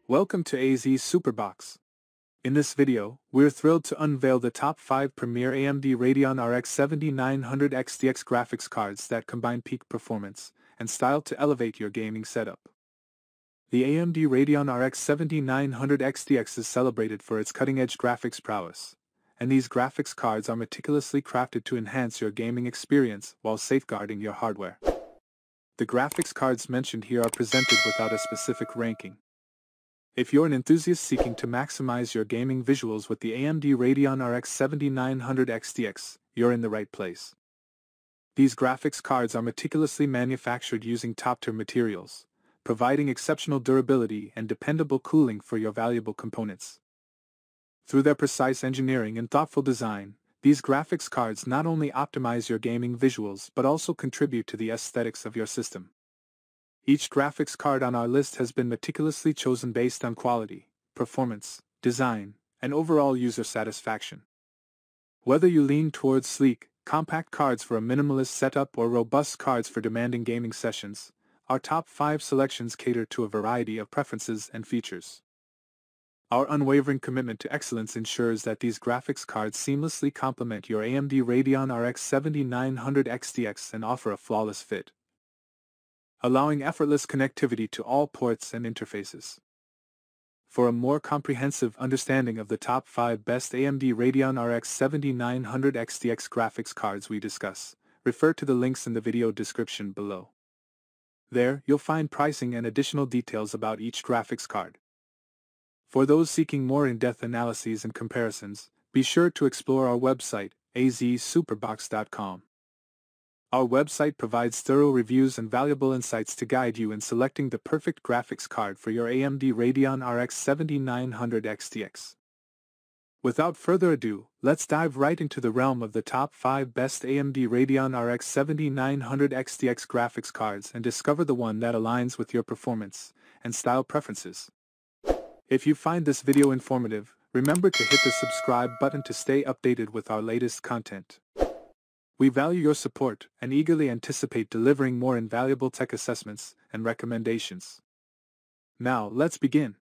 Welcome to AZ Superbox. In this video, we're thrilled to unveil the top 5 premier AMD Radeon RX 7900 XTX graphics cards that combine peak performance and style to elevate your gaming setup. The AMD Radeon RX 7900 XTX is celebrated for its cutting-edge graphics prowess, and these graphics cards are meticulously crafted to enhance your gaming experience while safeguarding your hardware. The graphics cards mentioned here are presented without a specific ranking. If you're an enthusiast seeking to maximize your gaming visuals with the AMD Radeon RX 7900 XTX, you're in the right place. These graphics cards are meticulously manufactured using top-tier materials, providing exceptional durability and dependable cooling for your valuable components. Through their precise engineering and thoughtful design, these graphics cards not only optimize your gaming visuals but also contribute to the aesthetics of your system. Each graphics card on our list has been meticulously chosen based on quality, performance, design, and overall user satisfaction. Whether you lean towards sleek, compact cards for a minimalist setup or robust cards for demanding gaming sessions, our top 5 selections cater to a variety of preferences and features. Our unwavering commitment to excellence ensures that these graphics cards seamlessly complement your AMD Radeon RX 7900 XTX and offer a flawless fit, allowing effortless connectivity to all ports and interfaces. For a more comprehensive understanding of the top 5 best AMD Radeon RX 7900 XTX graphics cards we discuss, refer to the links in the video description below. There, you'll find pricing and additional details about each graphics card. For those seeking more in-depth analyses and comparisons, be sure to explore our website, azsuperbox.com. Our website provides thorough reviews and valuable insights to guide you in selecting the perfect graphics card for your AMD Radeon RX 7900 XTX. Without further ado, let's dive right into the realm of the top 5 best AMD Radeon RX 7900 XTX graphics cards and discover the one that aligns with your performance and style preferences. If you find this video informative, remember to hit the subscribe button to stay updated with our latest content. We value your support and eagerly anticipate delivering more invaluable tech assessments and recommendations. Now, let's begin.